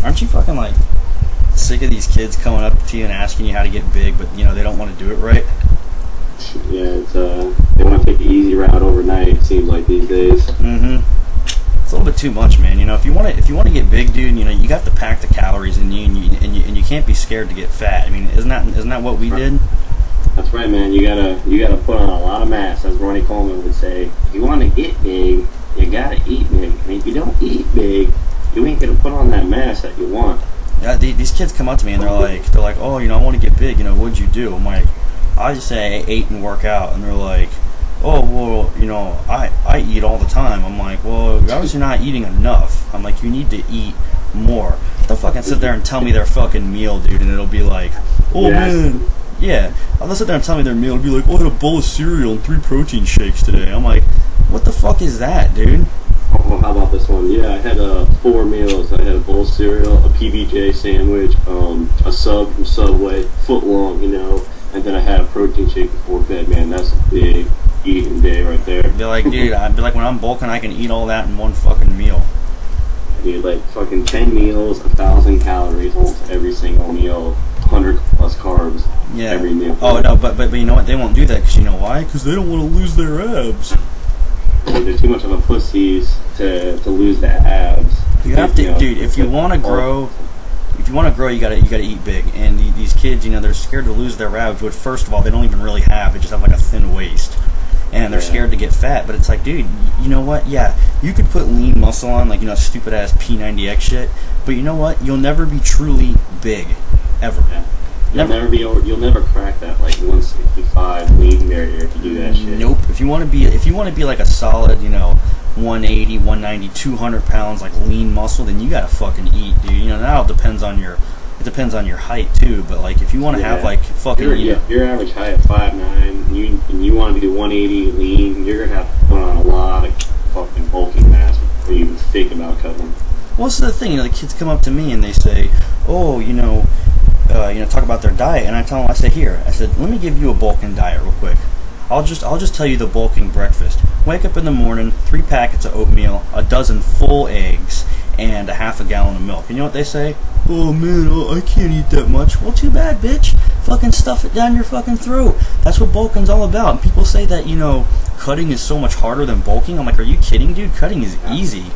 Aren't you fucking like sick of these kids coming up to you and asking you how to get big, but you know they don't want to do it right? Yeah, it's they want to take the easy route overnight. It seems like these days. It's a little bit too much, man. You know, if you want to get big, dude, you know you got to pack the calories in you, and you can't be scared to get fat. I mean, isn't that what we did? That's right, man. You gotta put on a lot of mass, as Ronnie Coleman would say. If you want to get big, you gotta eat big. And if you don't eat big, you ain't gonna put on that mass that you want. Yeah, these kids come up to me and they're like, oh, you know, I want to get big. You know, what'd you do? I'm like, I just say I ate and work out, and they're like, oh, well, you know, I eat all the time. I'm like, well, you're obviously not eating enough. I'm like, you need to eat more. They'll fucking sit there and tell me their fucking meal, dude, and it'll be like, oh, man. Yeah, they'll sit there and tell me their meal. It'll be like, oh, I had a bowl of cereal and 3 protein shakes today. I'm like, what the fuck is that, dude? Oh, how about this one? Yeah, I had 4 meals. I had a bowl of cereal, a PBJ sandwich, a sub from Subway, foot long, you know, and then I had a protein shake before bed. Man, that's a big eating day right there. Be like, dude, I'd be like, when I'm bulking, I can eat all that in one fucking meal. Dude, like fucking 10 meals, 1,000 calories almost every single meal, 100 plus carbs every meal. Oh no, but you know what? They won't do that because you know why? Because they don't want to lose their abs. Dude, they're too much of a pussies to lose the abs. You have to, dude. If you want to grow, you gotta eat big. And these kids, you know, they're scared to lose their abs. Which, first of all, they don't even really have. They just have like a thin waist, and they're scared to get fat. But it's like, dude, you know what? Yeah, you could put lean muscle on, like, you know, stupid ass P90X shit. But you know what? You'll never be truly big, ever. Yeah. You'll never crack that like 165 lean barrier if you do that shit. Nope. If you want to be like a solid, you know, 180, 190, 200 pounds like lean muscle, then you gotta fucking eat, dude. You know, now it depends on your height too. But like, if you want to have like fucking, your average height of 5'9", and you want to do 180 lean, you're gonna have to put on a lot of fucking bulking mass before you even think about cutting. Well, this is the thing. You know, the kids come up to me and they say, oh, talk about their diet, and I tell them, I said, let me give you a bulking diet real quick. I'll just tell you the bulking breakfast. Wake up in the morning, 3 packets of oatmeal, a dozen full eggs, and a half a gallon of milk. And you know what they say? Oh man, I can't eat that much. Well, too bad, bitch. Fucking stuff it down your fucking throat. That's what bulking's all about. And people say that, you know, cutting is so much harder than bulking. I'm like, are you kidding, dude? Cutting is easy.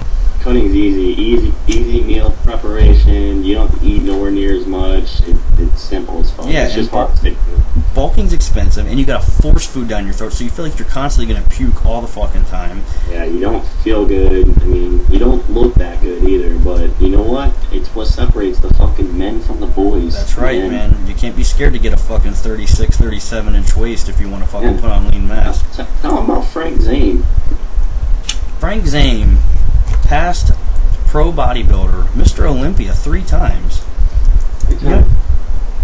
Cutting's easy meal preparation. You don't have to eat nowhere near as much. It's simple as fuck. Yeah, it's just hard to stick to. Bulking's expensive, and you gotta force food down your throat, so you feel like you're constantly gonna puke all the fucking time. Yeah, you don't feel good. I mean, you don't look that good either. But you know what? It's what separates the fucking men from the boys. That's right, man. You can't be scared to get a fucking 36, 37-inch waist if you want to fucking put on lean mass. Tell him about Frank Zane. Frank Zane, past pro bodybuilder, Mr. Olympia 3 times.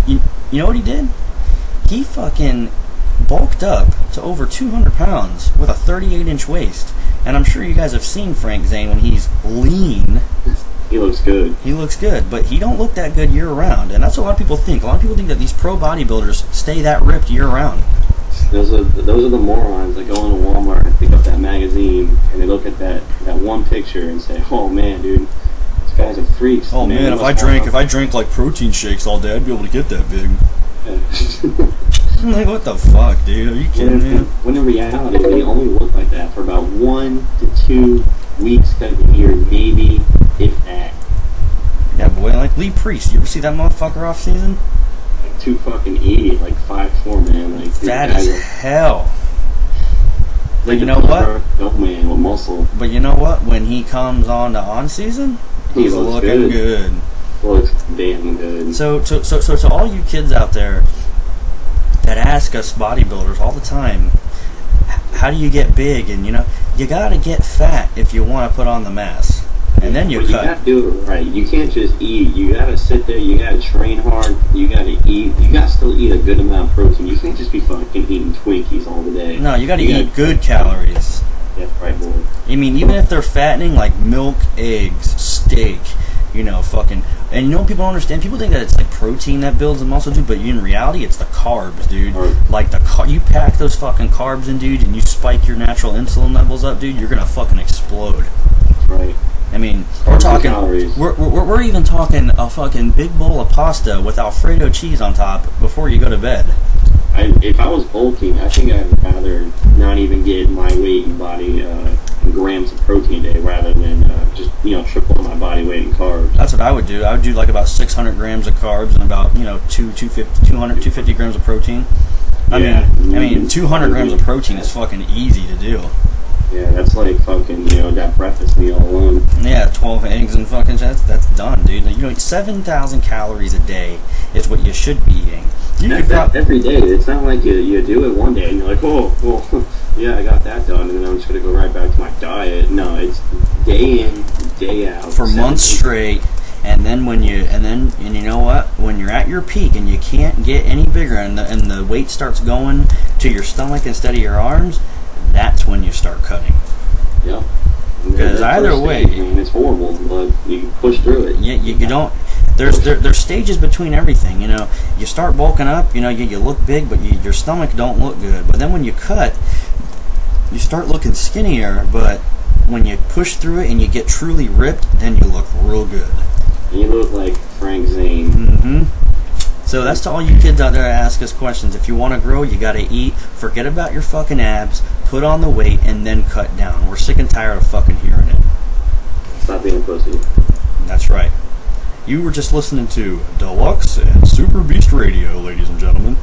You know what he did? He fucking bulked up to over 200 pounds with a 38-inch waist. And I'm sure you guys have seen Frank Zane when he's lean. He looks good. He looks good, but he don't look that good year-round. And that's what a lot of people think. A lot of people think that these pro bodybuilders stay that ripped year-round. Those are the morons that go into Walmart and pick up that magazine and they look at that one picture and say, "Oh man, dude, these guys are freaks." Oh man, if I drank like protein shakes all day, I'd be able to get that big. I'm like, what the fuck, dude? Are you kidding me? When in reality, they only look like that for about 1 to 2 weeks of the year, maybe if that. Yeah, boy, like Lee Priest. You ever see that motherfucker off season? 280, like 5'4", man. Like fat as hell. But you know what? Dope man with muscle. But you know what? When he comes on season, he's looking good. Looks damn good. So to all you kids out there that ask us bodybuilders all the time, how do you get big? And you know, you gotta get fat if you want to put on the mass. And then you cut. You gotta do it right. You can't just eat. You gotta sit there. You gotta train hard. You gotta eat. You gotta still eat a good amount of protein. You can't just be fucking eating Twinkies all the day. No, you gotta eat good calories. Yeah, right, boy. I mean, even if they're fattening, like milk, eggs, steak, you know, fucking. And you know what people don't understand? People think that it's like protein that builds the muscle, dude. But in reality, it's the carbs, dude. Like you pack those fucking carbs in, dude, and you spike your natural insulin levels up, dude. You're gonna fucking explode. Right. I mean, talking. calories. We're even talking a fucking big bowl of pasta with Alfredo cheese on top before you go to bed. If I was bulking, I think I'd rather not even get my weight in body grams of protein a day rather than just triple my body weight in carbs. That's what I would do. I would do like about 600 grams of carbs and about 250 grams of protein. I mean 200 grams of protein is fucking easy to do. Yeah, that's like fucking that breakfast meal alone. Yeah, 12 eggs and fucking that's done, dude. 7,000 calories a day is what you should be eating. Every day. It's not like you do it one day and you're like, oh, well, yeah, I got that done, and then I'm just gonna go right back to my diet. No, it's day in, day out for months straight. And then and you know what? When you're at your peak and you can't get any bigger, and the weight starts going to your stomach instead of your arms, that's when you start cutting. Yeah. Because either way, it's horrible, but you can push through it. Yeah, you don't. There's stages between everything. You start bulking up. You look big, but your stomach don't look good. But then when you cut, you start looking skinnier. But when you push through it and you get truly ripped, then you look real good. You look like Frank Zane. Mm-hmm. So that's to all you kids out there that ask us questions. If you want to grow, you got to eat. Forget about your fucking abs. Put on the weight and then cut down. We're sick and tired of fucking hearing it. Stop being a pussy. That's right. You were just listening to Deluxe and Super Beast Radio, ladies and gentlemen.